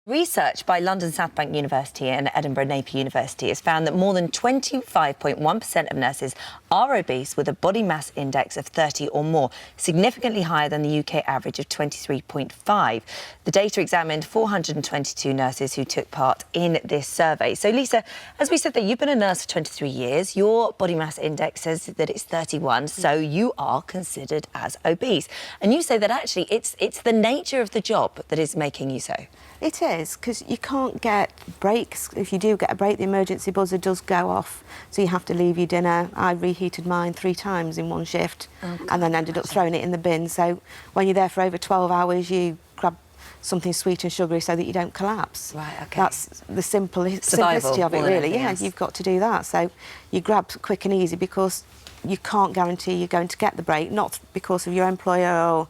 Research by London South Bank University and Edinburgh Napier University has found that more than 25.1% of nurses are obese with a body mass index of 30 or more, significantly higher than the UK average of 23.5. The data examined 422 nurses who took part in this survey. So, Lisa, as we said, that you've been a nurse for 23 years. Your body mass index says that it's 31, so you are considered as obese. And you say that actually it's the nature of the job that is making you so. It is, because you can't get breaks. If you do get a break, the emergency buzzer does go off, so you have to leave your dinner. I reheated mine 3 times in one shift and then ended up throwing it in the bin. So when you're there for over 12 hours, you grab something sweet and sugary so that you don't collapse. Right, OK. That's the simplicity of it, really. Yeah, you've got to do that. So you grab quick and easy because you can't guarantee you're going to get the break, not because of your employer or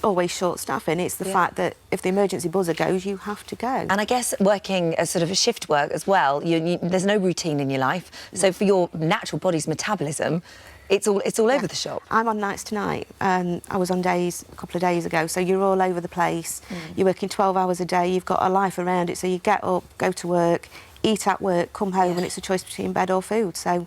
always short staffing. It's the fact that if the emergency buzzer goes, you have to go. And I guess working as sort of a shift work as well, there's no routine in your life. So for your natural body's metabolism, it's all over the shop. I'm on nights tonight. I was on days a couple of days ago, so you're all over the place. You're working 12 hours a day. You've got a life around it, so you get up, go to work, eat at work, come home, and it's a choice between bed or food. So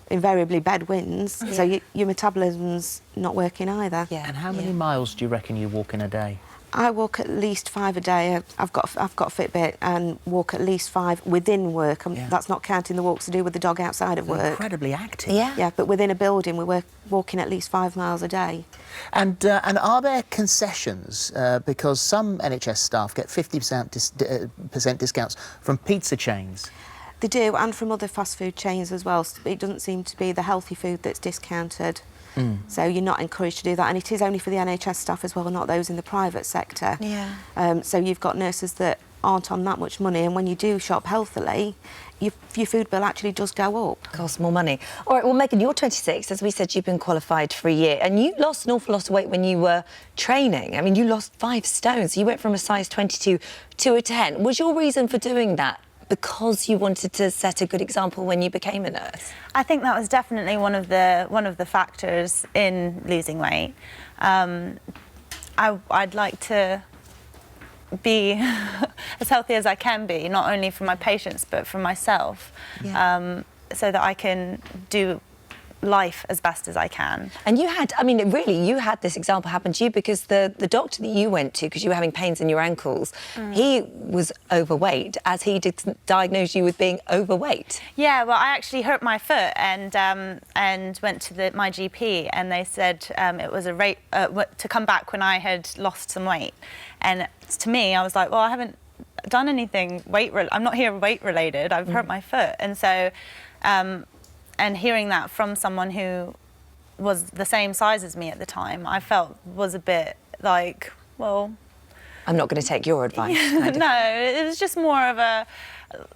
invariably bed wins, so your metabolism's not working either. And how many miles do you reckon you walk in a day? I walk at least 5 a day. I've got a Fitbit and walk at least 5 within work. That's not counting the walks I do with the dog outside of work. Incredibly active. Yeah, but within a building we're walking at least 5 miles a day. And are there concessions? Because some NHS staff get 50% discounts from pizza chains. They do, and from other fast food chains as well. It doesn't seem to be the healthy food that's discounted. So you're not encouraged to do that. And it is only for the NHS staff as well, not those in the private sector. So you've got nurses that aren't on that much money, and when you do shop healthily, your food bill actually does go up. Costs more money. All right, well, Megan, you're 26. As we said, you've been qualified for a year, and you lost an awful lot of weight when you were training. I mean, you lost 5 stones. You went from a size 22 to a 10. Was your reason for doing that because you wanted to set a good example when you became a nurse? I think that was definitely one of the factors in losing weight. I'd like to be as healthy as I can be, not only for my patients but for myself, so that I can do life as best as I can. And you had, I mean, really, you had this example happen to you because the doctor that you went to, because you were having pains in your ankles, he was overweight, as he did diagnose you with being overweight. Yeah, well, I actually hurt my foot and went to my GP, and they said it was to come back when I had lost some weight. And to me, I was like, well, I haven't done anything I'm not here weight related. I've hurt my foot, and so. And hearing that from someone who was the same size as me at the time, I felt was a bit like, well, I'm not going to take your advice. No, it was just more of a,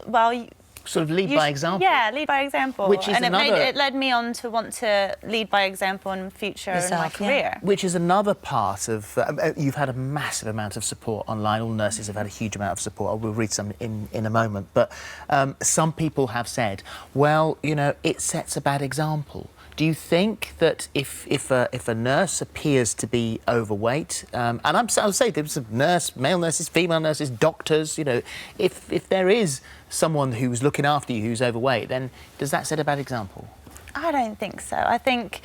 well, sort of lead by example. Yeah, lead by example. Which is it led me on to want to lead by example in future in my career. Which is another part of... you've had a massive amount of support online. All nurses have had a huge amount of support. We'll read some in a moment. But some people have said, well, you know, it sets a bad example. Do you think that if a nurse appears to be overweight, and I'll say there's male nurses, female nurses, doctors, you know, if there is someone who's looking after you who's overweight, then does that set a bad example? I don't think so. I think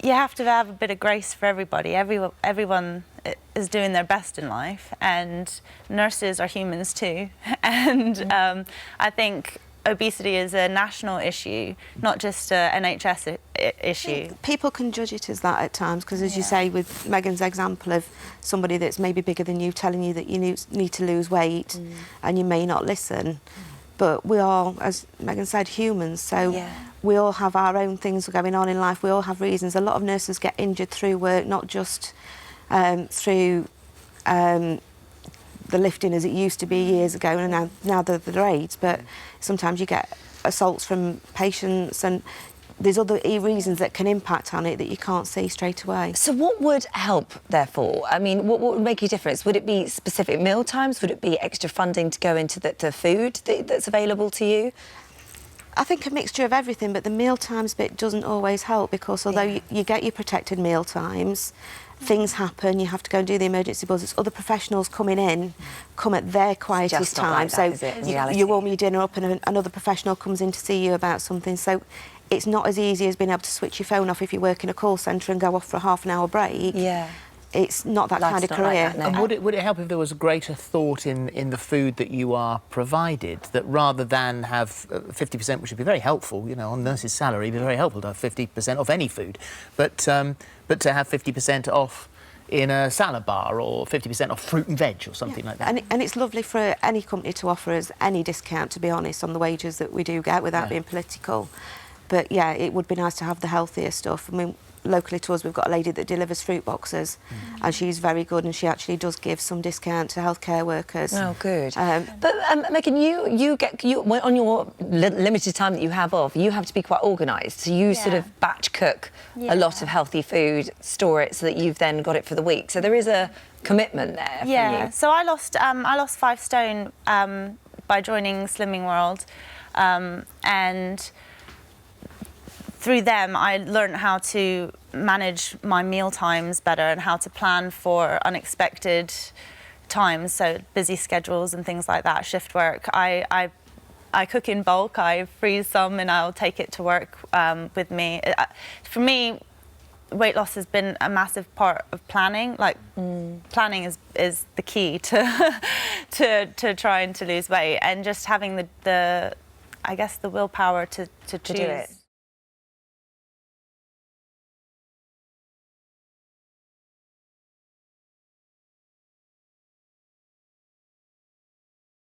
you have to have a bit of grace for everybody. Everyone is doing their best in life, and nurses are humans too. And I think obesity is a national issue, not just an NHS issue. People can judge it as that at times, because as you say, with Megan's example of somebody that's maybe bigger than you telling you that you need to lose weight, and you may not listen. But we are, as Megan said, humans, so we all have our own things going on in life. We all have reasons. A lot of nurses get injured through work, not just through the lifting as it used to be years ago, and now they're the aids, but sometimes you get assaults from patients, and there's other reasons that can impact on it that you can't see straight away. So what would help, therefore? I mean, what would make a difference? Would it be specific meal times? Would it be extra funding to go into the food that's available to you? I think a mixture of everything, but the meal times bit doesn't always help, because although you get your protected meal times, things happen, you have to go and do the emergency buzz. It's other professionals coming in, come at their quietest just not time. like that, is it, in reality? You warm your dinner up and another professional comes in to see you about something. So it's not as easy as being able to switch your phone off if you work in a call centre and go off for a half-an-hour break. Yeah. It's not that Life's kind of not like career. that, no. And would it help if there was a greater thought in the food that you are provided, that rather than have 50%, which would be very helpful, you know, on nurse's salary, it'd be very helpful to have 50% off any food, but to have 50% off in a salad bar, or 50% off fruit and veg, or something like that. And it's lovely for any company to offer us any discount, to be honest, on the wages that we do get, without being political. But yeah, it would be nice to have the healthier stuff. I mean, locally to us, we've got a lady that delivers fruit boxes, and she's very good, and she actually does give some discount to healthcare workers. Oh, good. But Megan, you on your limited time that you have off, you have to be quite organised. So you sort of batch cook a lot of healthy food, store it so that you've then got it for the week. So there is a commitment there for you. So I lost 5 stone by joining Slimming World, and through them, I learned how to manage my meal times better and how to plan for unexpected times, so busy schedules and things like that, shift work. I cook in bulk, I freeze some and I'll take it to work with me. For me, weight loss has been a massive part of planning. Like, planning is the key to to trying to lose weight, and just having the I guess the willpower to choose. Do it.